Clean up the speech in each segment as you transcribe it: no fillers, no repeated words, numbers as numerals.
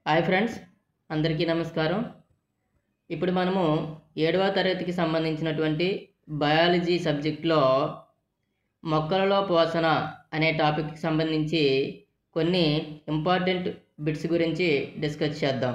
Hi friends, అందరికీ నమస్కారం. ఇప్పుడు మనము 7వ తరగతికి సంబంధించినటువంటి బయాలజీ సబ్జెక్ట్లో మొక్కలలో పోషణ అనే టాపిక్కి సంబంధించి కొన్ని ఇంపార్టెంట్ బిట్స్ గురించి డిస్కస్ చేద్దాం.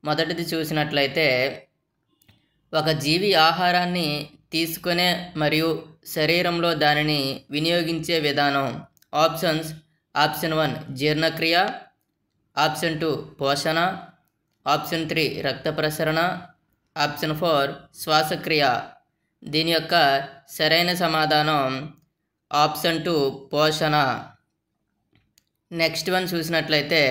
మొదటిది చూసినట్లయితే, ఒక జీవి ఆహారాన్ని తీసుకునే మరియు శరీరంలో దానిని వినియోగించే విధానం. ఆప్షన్స్: ఆప్షన్ 1 జీర్ణక్రియ, ఆప్షన్ 2 పోషణ, ఆప్షన్ 3 రక్త ప్రసరణ, ఆప్షన్ 4 శ్వాసక్రియ. దీని యొక్క సరైన సమాధానం ఆప్షన్ 2 పోషణ. నెక్స్ట్ వన్ చూసినట్లయితే,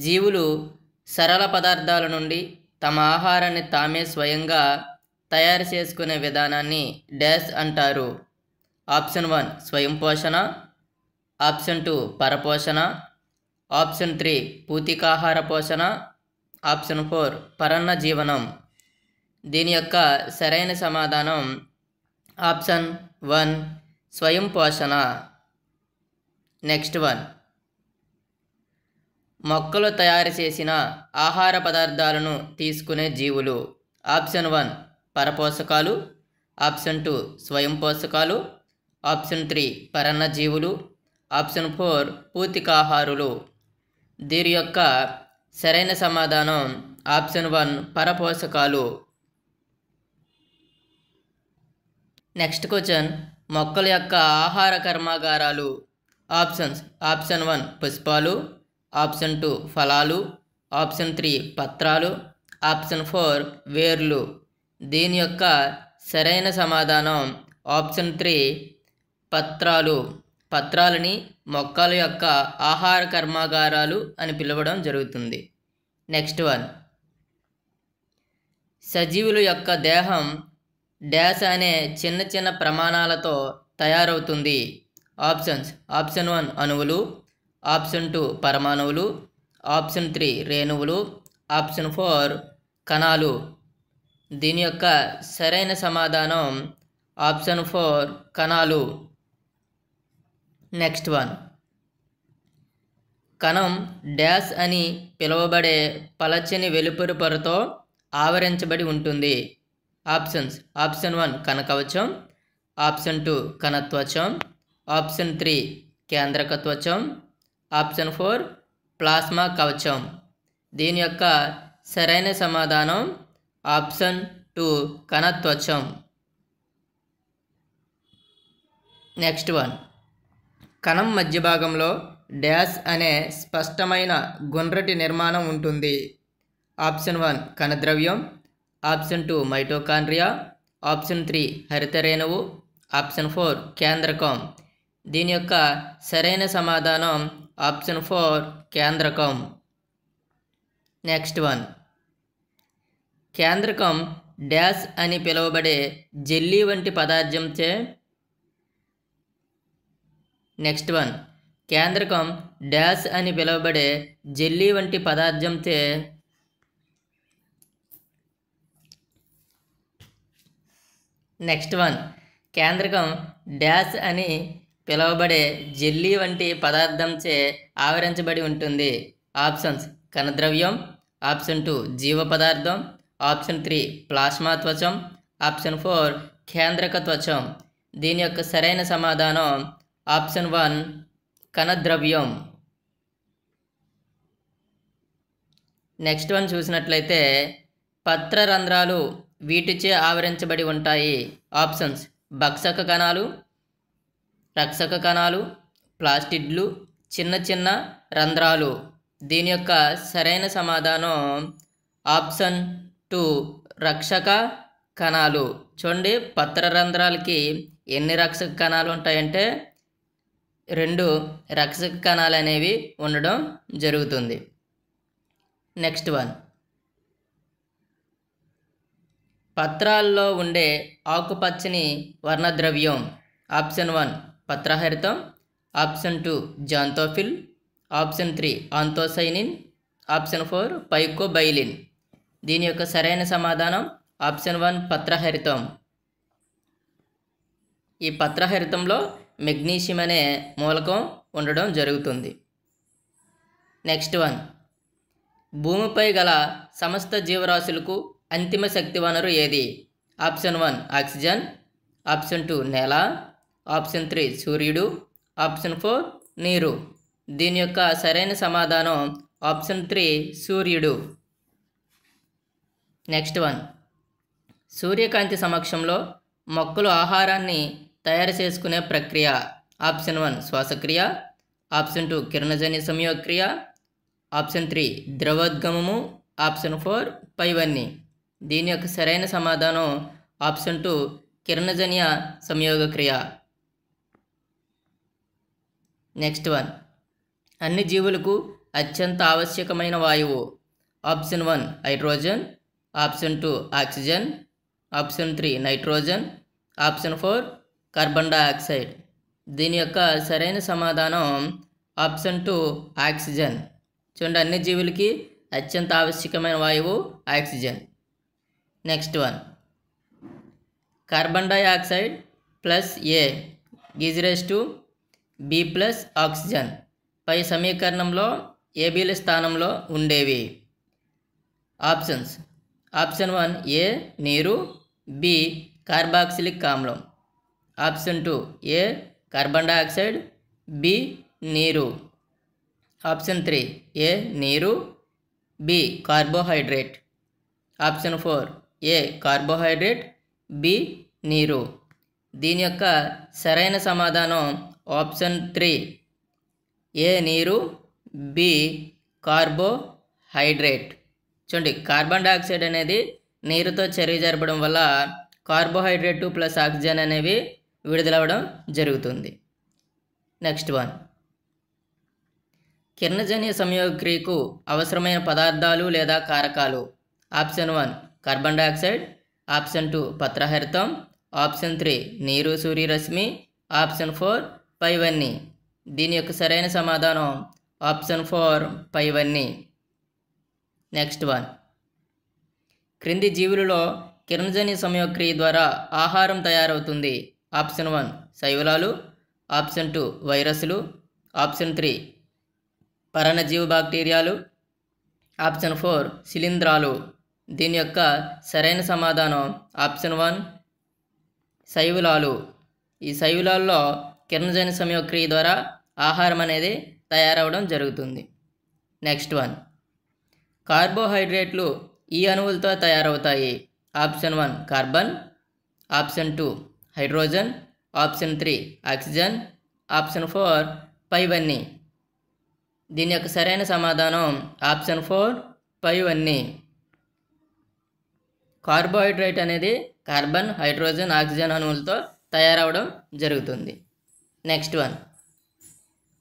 జీవులు సరళ పదార్థాల నుండి తమ ఆహారాన్ని తామే స్వయంగా తయారు చేసుకునే విధానాన్ని డాష్ అంటారు. ఆప్షన్ 1 స్వయం పోషణ, ఆప్షన్ 2 పరపోషణ, ఆప్షన్ 3 పూతికాహార పోషణ, ఆప్షన్ 4 పరన్న జీవనం. దీని యొక్క సరైన సమాధానం ఆప్షన్ 1 స్వయం పోషణ. నెక్స్ట్ వన్, మొక్కలు తయారు చేసిన ఆహార పదార్థాలను తీసుకునే జీవులు. ఆప్షన్ 1 పరపోషకాలు, ఆప్షన్ 2 స్వయం పోషకాలు, ఆప్షన్ 3 పరన్న జీవులు, ఆప్షన్ 4 పూతికాహారులు. దీని యొక్క సరైన సమాధానం ఆప్షన్ 1 పరపోషకాలు. నెక్స్ట్ క్వశ్చన్, మొక్కల యొక్క ఆహార కర్మాగారాలు. ఆప్షన్స్: ఆప్షన్ 1 పుష్పాలు, ఆప్షన్ 2 ఫలాలు, ఆప్షన్ 3 పత్రాలు, ఆప్షన్ 4 వేర్లు. దీని యొక్క సరైన సమాధానం ఆప్షన్ 3 పత్రాలు. పత్రాలని మొక్కల యొక్క ఆహార కర్మాగారాలు అని పిలవడం జరుగుతుంది. నెక్స్ట్ వన్, సజీవుల యొక్క దేహం డాష్ అనే చిన్న చిన్న ప్రమాణాలతో తయారవుతుంది. ఆప్షన్స్: ఆప్షన్ 1 అణువులు, ఆప్షన్ 2 పరమాణువులు, ఆప్షన్ 3 రేణువులు, ఆప్షన్ 4 కణాలు. దీని యొక్క సరైన సమాధానం ఆప్షన్ 4 కణాలు. నెక్స్ట్ వన్, కణం డాష్ అని పిలువబడే పలచని వెలుపరి పొరతో ఆవరించబడి ఉంటుంది. ఆప్షన్స్: ఆప్షన్ 1 కణకవచం, ఆప్షన్ 2 కణత్వచం, ఆప్షన్ 3 కేంద్రక త్వచం, ఆప్షన్ 4 ప్లాస్మా కవచం. దీని యొక్క సరైన సమాధానం ఆప్షన్ 2 కణత్వచం. నెక్స్ట్ వన్, కణం మధ్య భాగంలో డాష్ అనే స్పష్టమైన గుండ్రటి నిర్మాణం ఉంటుంది. ఆప్షన్ 1 కణద్రవ్యం, ఆప్షన్ 2 మైటోకాండ్రియా, ఆప్షన్ 3 హరిత రేణువు, ఆప్షన్ 4 కేంద్రకం. దీని యొక్క సరైన సమాధానం ఆప్షన్ 4 కేంద్రకం. నెక్స్ట్ వన్, కేంద్రకం డాష్ అని పిలువబడే జెల్లీ వంటి పదార్థంచే. నెక్స్ట్ వన్, కేంద్రకం డాష్ అని పిలువబడే జెల్లీ వంటి పదార్థంచే నెక్స్ట్ వన్, కేంద్రకం డాష్ అని పిలువబడే జెల్లీ వంటి పదార్థంచే ఆవరించబడి ఉంటుంది. ఆప్షన్స్: కణద్రవ్యం, ఆప్షన్ 2 జీవ పదార్థం, ఆప్షన్ 3 ప్లాస్మా త్వచం, ఆప్షన్ 4 కేంద్రక త్వచం. దీని యొక్క సరైన సమాధానం ఆప్షన్ 1 కణద్రవ్యం. నెక్స్ట్ వన్ చూసినట్లయితే, పత్రరంధ్రాలు వీటిచే ఆవరించబడి ఉంటాయి. ఆప్షన్స్: భక్షక కణాలు, రక్షక కణాలు, ప్లాస్టిడ్లు, చిన్న చిన్న రంధ్రాలు. దీని యొక్క సరైన సమాధానం ఆప్షన్ 2 రక్షక కణాలు. చూడండి, పత్రరంధ్రాలకి ఎన్ని రక్షక కణాలు ఉంటాయంటే 2 రక్షక కణాలు అనేవి ఉండడం జరుగుతుంది. నెక్స్ట్ వన్, పత్రాల్లో ఉండే ఆకుపచ్చని వర్ణద్రవ్యం. ఆప్షన్ 1 పత్రహరితం, option 2 xanthophyll, option 3 anthocyanin, option 4 phycobilin. దీని యొక్క సరైన సమాధానం ఆప్షన్ 1 పత్రహరితం. ఈ పత్రహరితంలో మెగ్నీషియం అనే మూలకం ఉండడం జరుగుతుంది. నెక్స్ట్ వన్, భూమిపై గల సమస్త జీవరాశులకు అంతిమ శక్తి వనరు ఏది? ఆప్షన్ 1 ఆక్సిజన్, ఆప్షన్ 2 నేల, ఆప్షన్ 3 సూర్యుడు, ఆప్షన్ 4 నీరు. దీని యొక్క సరైన సమాధానం ఆప్షన్ 3 సూర్యుడు. నెక్స్ట్ వన్, సూర్యకాంతి సమక్షంలో మొక్కలు ఆహారాన్ని తయారు చేసుకునే ప్రక్రియ. ఆప్షన్ 1 శ్వాసక్రియ, ఆప్షన్ 2 కిరణజన్య సంయోగక్రియ, ఆప్షన్ 3 ద్రవోద్గమము, ఆప్షన్ 4 పైవన్నీ. దీని యొక్క సరైన సమాధానం ఆప్షన్ 2 కిరణజన్య సంయోగక్రియ. నెక్స్ట్ వన్, అన్ని జీవులకు అత్యంత ఆవశ్యకమైన వాయువు. Option 1 hydrogen, option 2 oxygen, option 3 nitrogen, option 4 carbon dioxide. దీని యొక్క సరైన సమాధానం ఆప్షన్ 2 ఆక్సిజన్. చూడండి, అన్ని జీవులకి అత్యంత ఆవశ్యకమైన వాయువు oxygen. Next one, carbon dioxide plus A is raise to B plus oxygen పై సమీకరణంలో ఏబీల స్థానంలో ఉండేవి. ఆప్షన్స్: ఆప్షన్ 1 ఏ నీరు, బి కార్బాక్సిలిక్ ఆమ్లం, option 2 A carbon dioxide, B నీరు, ఆప్షన్ 3 ఏ నీరు, B carbohydrate, option 4 A carbohydrate, B నీరు. దీని యొక్క సరైన సమాధానం ఆప్షన్ 3 ఏ నీరు, బి కార్బోహైడ్రేట్. చూడండి, కార్బన్ డయాక్సైడ్ అనేది నీరుతో చర్య జరపడం వల్ల కార్బోహైడ్రేట్ ప్లస్ ఆక్సిజన్ అనేవి విడుదలవ్వడం జరుగుతుంది. నెక్స్ట్ వన్, కిరణజన్య సంయోగక్రియకు అవసరమైన పదార్థాలు లేదా కారకాలు. ఆప్షన్ 1 కార్బన్ డయాక్సైడ్, ఆప్షన్ 2 పత్రహరితం, ఆప్షన్ 3 నీరు సూర్యరశ్మి, ఆప్షన్ 4 పైవన్నీ. దీని యొక్క సరైన సమాధానం ఆప్షన్ 4 పైవన్నీ. నెక్స్ట్ వన్, క్రింది జీవులలో కిరణజన్య సంయోగక్రియ ద్వారా ఆహారం తయారవుతుంది. ఆప్షన్ 1 శైవలాలు, ఆప్షన్ 2 వైరస్లు, ఆప్షన్ 3 పరాన్నజీవ బ్యాక్టీరియాలు, ఆప్షన్ 4 శిలీంధ్రాలు. దీని యొక్క సరైన సమాధానం ఆప్షన్ 1 శైవలాలు. ఈ శైవలాల్లో కిరణజన్య సంయోగక్రియ ద్వారా ఆహారం అనేది తయారవడం జరుగుతుంది. నెక్స్ట్ వన్, కార్బోహైడ్రేట్లు ఈ అణువులతో తయారవుతాయి. Option 1 carbon, option 2 hydrogen, option 3 oxygen, option 4 పైవన్నీ. దీని యొక్క సరైన సమాధానం ఆప్షన్ 4 పైవన్నీ. కార్బోహైడ్రేట్ అనేది కార్బన్, హైడ్రోజన్, ఆక్సిజన్ అణువులతో తయారవడం జరుగుతుంది. నెక్స్ట్ వన్,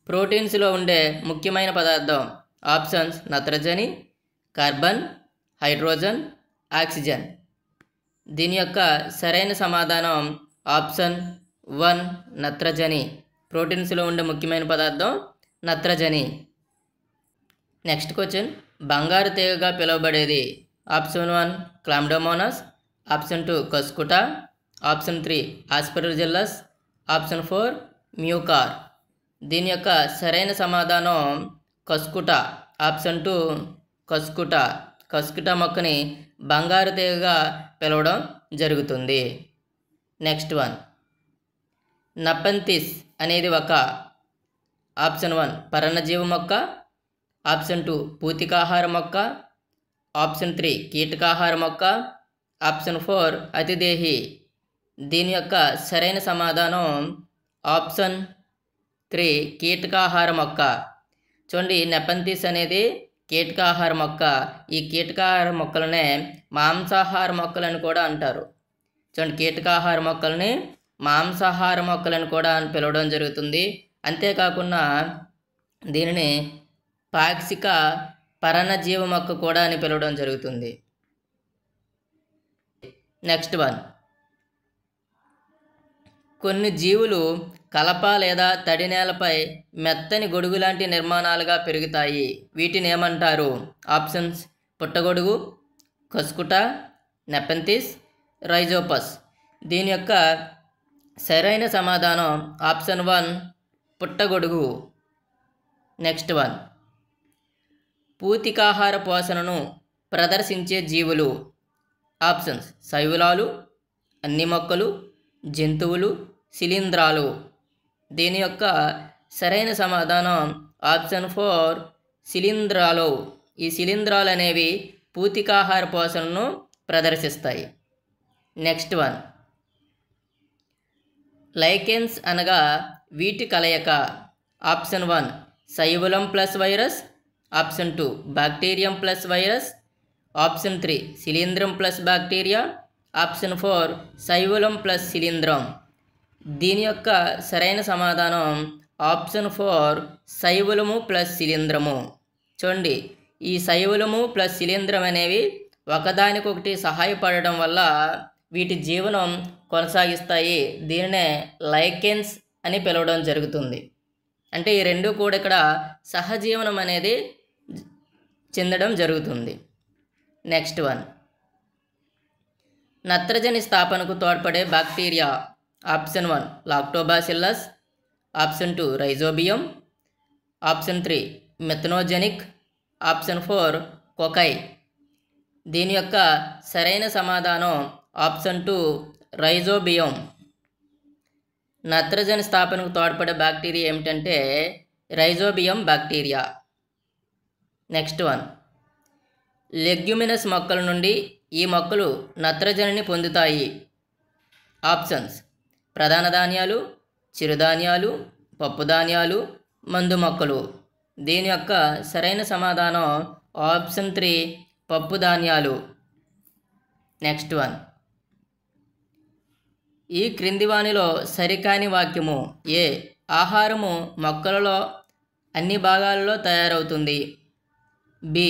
ప్రోటీన్స్లో ఉండే ముఖ్యమైన పదార్థం. ఆప్షన్స్ నత్రజని, కార్బన్, హైడ్రోజన్, ఆక్సిజన్. దీని యొక్క సరైన సమాధానం ఆప్షన్ 1 నత్రజని. ప్రోటీన్స్లో ఉండే ముఖ్యమైన పదార్థం నత్రజని. నెక్స్ట్ క్వశ్చన్, బంగారు తీగగా పిలువబడేది. Option 1 Chlamydomonas, option 2 Cuscuta, option 3 Aspergillus, option 4 Mucor. దీని యొక్క సరైన సమాధానం కస్కుటా. ఆప్షన్ 2 కస్కుటా. కస్కుటా మొక్కని బంగారు తీగగా పిలవడం జరుగుతుంది. నెక్స్ట్ వన్, నపెంతిస్ అనేది ఒక ఆప్షన్ 1 పరాన్నజీవ మొక్క, ఆప్షన్ 2 పూతికాహార మొక్క, ఆప్షన్ 3 కీటకాహార మొక్క, ఆప్షన్ 4 అతిదేహి. దీని యొక్క సరైన సమాధానం ఆప్షన్ 3 కీటకాహార మొక్క. చూడండి, నెపెంతిస్ అనేది కీటకాహార మొక్క. ఈ కీటకాహార మొక్కలనే మాంసాహార మొక్కలని కూడా అంటారు. చూడండి, కీటకాహార మొక్కల్ని మాంసాహార మొక్కలని కూడా పిలవడం జరుగుతుంది. అంతేకాకుండా దీనిని పాక్షిక పరాన్నజీవ మొక్క కూడా అని పిలవడం జరుగుతుంది. నెక్స్ట్ వన్, కొన్ని జీవులు కలప లేదా తడి నేలపై మెత్తని గొడుగు లాంటి నిర్మాణాలుగా పెరుగుతాయి. వీటిని ఏమంటారు? ఆప్షన్స్ పుట్టగొడుగు, కస్కుటా, నెపెంతిస్, రైజోపస్. దీని యొక్క సరైన సమాధానం ఆప్షన్ 1 పుట్టగొడుగు. నెక్స్ట్ వన్, పూతికాహార పోషణను ప్రదర్శించే జీవులు. ఆప్షన్స్ శైవులాలు, అన్ని మొక్కలు, జంతువులు, శిలీంధ్రాలు. దీని యొక్క సరైన సమాధానం ఆప్షన్ 4 శిలీంధ్రాలు. ఈ శిలీంధ్రాలు అనేవి పూతికాహార పోషణను ప్రదర్శిస్తాయి. నెక్స్ట్ వన్, లైకెన్స్ అనగా వీటి కలయిక. ఆప్షన్ 1 శైవులం plus virus, option 2 bacterium plus virus, option 3 శిలీంధ్రం ప్లస్ బ్యాక్టీరియా, ఆప్షన్ 4 శైవులం ప్లస్ శిలీంధ్రం. దీని యొక్క సరైన సమాధానం ఆప్షన్ 4 శైవులము ప్లస్ శిలీంధ్రము. చూడండి, ఈ శైవులము ప్లస్ శిలీంధ్రం అనేవి ఒకదానికొకటి సహాయపడడం వల్ల వీటి జీవనం కొనసాగిస్తాయి. దీనినే లైకెన్స్ అని పిలవడం జరుగుతుంది. అంటే ఈ రెండు కూడా ఇక్కడ సహజీవనం అనేది చెందడం జరుగుతుంది. నెక్స్ట్ వన్, నత్రజని స్థాపనకు తోడ్పడే bacteria. Option 1 Lactobacillus, option 2 Rhizobium, option 3 methanogenic, option 4 cocci. దీని యొక్క సరైన సమాధానం ఆప్షన్ 2 రైజోబియం. నత్రజని స్థాపనకు తోడ్పడే బ్యాక్టీరియా ఏమిటంటే Rhizobium bacteria. Next one, leguminous మొక్కల నుండి ఈ మొక్కలు నత్రజనిని పొందుతాయి. ఆప్షన్స్ ప్రధాన ధాన్యాలు, చిరుధాన్యాలు, పప్పుధాన్యాలు, మందు మొక్కలు. దీని యొక్క సరైన సమాధానం ఆప్షన్ 3 పప్పు ధాన్యాలు. నెక్స్ట్ వన్, ఈ క్రింది వానిలో సరికాని వాక్యము. ఏ ఆహారము మొక్కలలో అన్ని భాగాలలో తయారవుతుంది. బి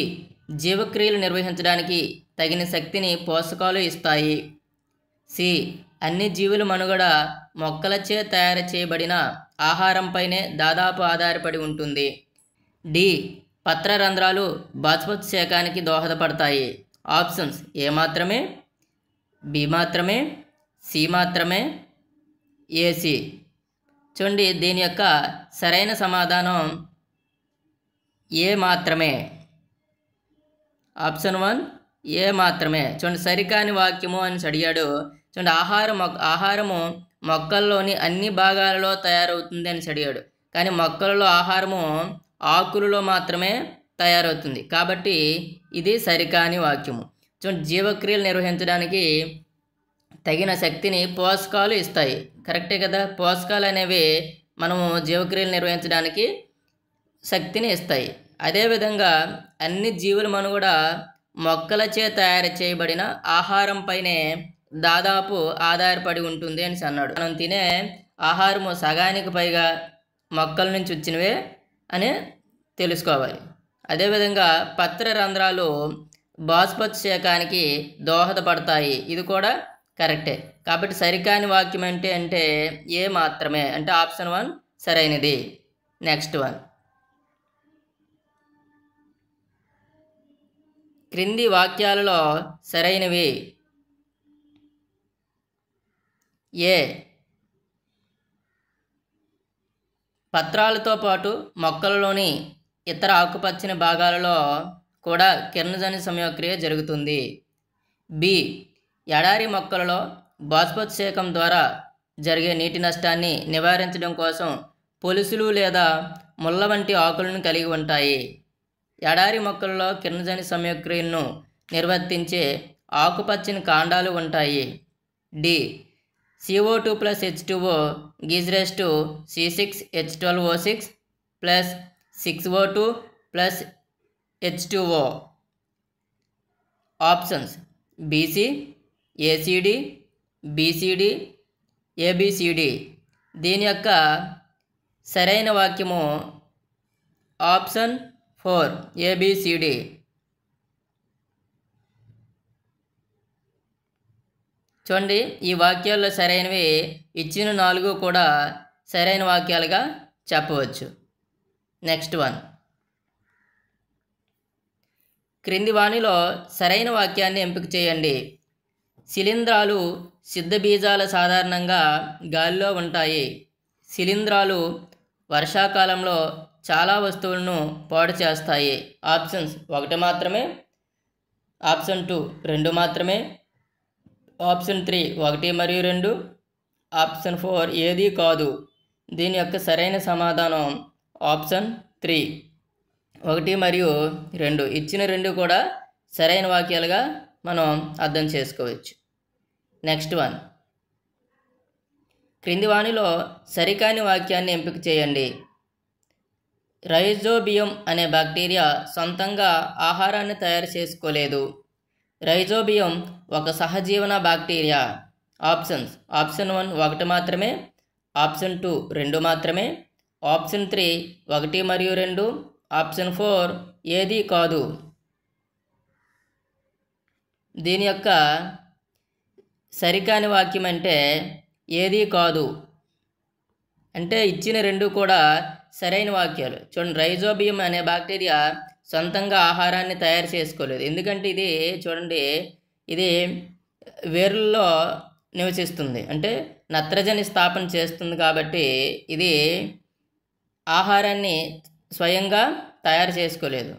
జీవక్రియలు నిర్వహించడానికి తగిన శక్తిని పోషకాలు ఇస్తాయి. సి అన్ని జీవుల మనుగడ మొక్కలచే తయారు చేయబడిన ఆహారంపైనే దాదాపు ఆధారపడి ఉంటుంది. డి పత్రరంధ్రాలు బాష్పోత్సేకానికి దోహదపడతాయి. ఆప్షన్స్ ఏ మాత్రమే, బి మాత్రమే, సి మాత్రమే, ఏసి. చూడండి, దీని యొక్క సరైన సమాధానం ఏ మాత్రమే. ఆప్షన్ 1 ఏ మాత్రమే. చూడండి, సరికాని వాక్యము అని అడిగాడు. చూడండి, ఆహారము మొక్కల్లోని అన్ని భాగాలలో తయారవుతుంది అని అడిగాడు. కానీ మొక్కలలో ఆహారము ఆకులలో మాత్రమే తయారవుతుంది. కాబట్టి ఇది సరికాని వాక్యము. చూడండి, జీవక్రియలు నిర్వహించడానికి తగిన శక్తిని పోషకాలు ఇస్తాయి. కరెక్టే కదా. పోషకాలు అనేవి మనము జీవక్రియలు నిర్వహించడానికి శక్తిని ఇస్తాయి. అదేవిధంగా అన్ని జీవుల మనుగడ మొక్కలచే తయారు చేయబడిన ఆహారంపైనే దాదాపు ఆధారపడి ఉంటుంది అని అన్నాడు. మనం తినే ఆహారము సగానికి పైగా మొక్కల నుంచి వచ్చినవే అని తెలుసుకోవాలి. అదేవిధంగా పత్రరంధ్రాలు బాష్పోత్సేకానికి దోహదపడతాయి. ఇది కూడా కరెక్టే. కాబట్టి సరికాని వాక్యం అంటే ఏ మాత్రమే. అంటే ఆప్షన్ 1 సరైనది. నెక్స్ట్ వన్, క్రింది వాక్యాలలో సరైనవి. ఏ పత్రాలతో పాటు మొక్కలలోని ఇతర ఆకుపచ్చని భాగాలలో కూడా కిరణజన్య సంయోగక్రియ జరుగుతుంది. బి ఎడారి మొక్కలలో బాష్పోత్సేకం ద్వారా జరిగే నీటి నష్టాన్ని నివారించడం కోసం పొలుసులు లేదా ముళ్ళ వంటి ఆకులను కలిగి ఉంటాయి. ఎడారి మొక్కలలో కిరణజన్య సంయోగక్రియను నిర్వర్తించే ఆకుపచ్చని కాండాలు ఉంటాయి. The CO2 + H2O gives rise to C6H12O6 plus 6O2 plus H2O. Options BC, ACD, BCD, ABCD. దీని యొక్క సరైన వాక్యము ఆప్షన్ 4 ABCD. చూడండి, ఈ వాక్యాల్లో సరైనవి ఇచ్చిన 4 కూడా సరైన వాక్యాలుగా చెప్పవచ్చు. నెక్స్ట్ వన్, క్రింది వాణిలో సరైన వాక్యాన్ని ఎంపిక చేయండి. శిలీంధ్రాలు సిద్ధ బీజాలు సాధారణంగా గాలిలో ఉంటాయి. శిలీంధ్రాలు వర్షాకాలంలో చాలా వస్తువులను పాడు చేస్తాయి. ఆప్షన్స్ 1 మాత్రమే, ఆప్షన్ 2 2 మాత్రమే, ఆప్షన్ 3 1 మరియు 2, ఆప్షన్ 4 ఏదీ కాదు. దీని యొక్క సరైన సమాధానం ఆప్షన్ 3 1 మరియు 2. ఇచ్చిన 2 కూడా సరైన వాక్యాలుగా మనం అర్థం చేసుకోవచ్చు. నెక్స్ట్ వన్, క్రింది వాణిలో సరికాని వాక్యాన్ని ఎంపిక చేయండి. రైజోబియం అనే బ్యాక్టీరియా సొంతంగా ఆహారాన్ని తయారు చేసుకోలేదు. రైజోబియం ఒక సహజీవన బ్యాక్టీరియా. ఆప్షన్స్ ఆప్షన్ 1 1 మాత్రమే, ఆప్షన్ 2 2 మాత్రమే, ఆప్షన్ 3 1 మరియు 2, ఆప్షన్ 4 ఏదీ కాదు. దీని యొక్క సరికాని వాక్యం అంటే ఏదీ కాదు అంటే ఇచ్చిన 2 కూడా సరైన వాక్యాలు. చూడండి, రైజోబియం అనే బ్యాక్టీరియా సొంతంగా ఆహారాన్ని తయారు చేసుకోలేదు. ఎందుకంటే ఇది చూడండి, ఇది వేర్లలో నివసిస్తుంది, అంటే నత్రజని స్థాపన చేస్తుంది. కాబట్టి ఇది ఆహారాన్ని స్వయంగా తయారు చేసుకోలేదు.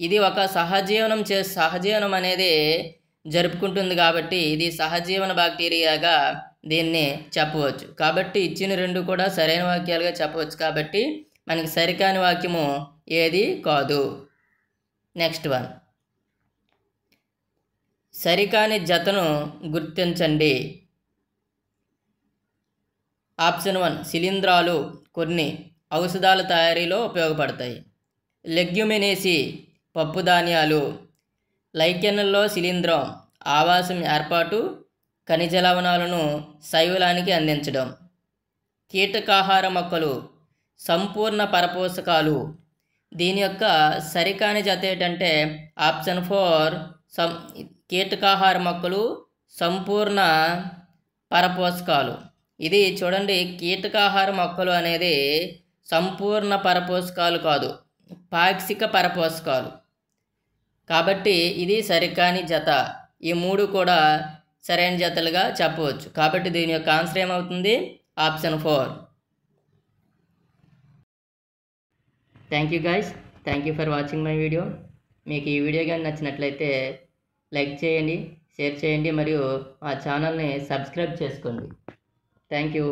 ఇది ఒక సహజీవనం అనేది జరుపుకుంటుంది. కాబట్టి ఇది సహజీవన బ్యాక్టీరియాగా దీన్ని చెప్పవచ్చు. కాబట్టి ఇచ్చిన 2 కూడా సరైన వాక్యాలుగా చెప్పవచ్చు. కాబట్టి మనకి సరికాని వాక్యము ఏది కాదు. నెక్స్ట్ వన్, సరికాని జతను గుర్తించండి. ఆప్షన్ 1 శిలీంధ్రాలు కొన్ని ఔషధాల తయారీలో ఉపయోగపడతాయి. లెగ్యుమినేసి పప్పు ధాన్యాలు. లైకెన్లలో శిలీంధ్రం ఆవాసం ఏర్పాటు, ఖనిజ లవణాలను శైవలానికి అందించడం. కీటకాహార మొక్కలు సంపూర్ణ పరపోషకాలు. దీని యొక్క సరికాని జత ఏంటంటే ఆప్షన్ 4 కీటకాహార మొక్కలు సంపూర్ణ పరపోషకాలు. ఇది చూడండి, కీటకాహార మొక్కలు అనేది సంపూర్ణ పరపోషకాలు కాదు, పాక్షిక పరపోషకాలు. కాబట్టి ఇది సరికాని జత. ఈ 3 కూడా సరైన జతలుగా చెప్పవచ్చు. కాబట్టి దీని యొక్క ఆన్సర్ ఏమవుతుంది? Option 4. Thank you guys, thank you for watching my video. మీకు ఈ వీడియో కానీ నచ్చినట్లయితే లైక్ చేయండి, షేర్ చేయండి మరియు మా ఛానల్ని సబ్స్క్రైబ్ చేసుకోండి. Thank you.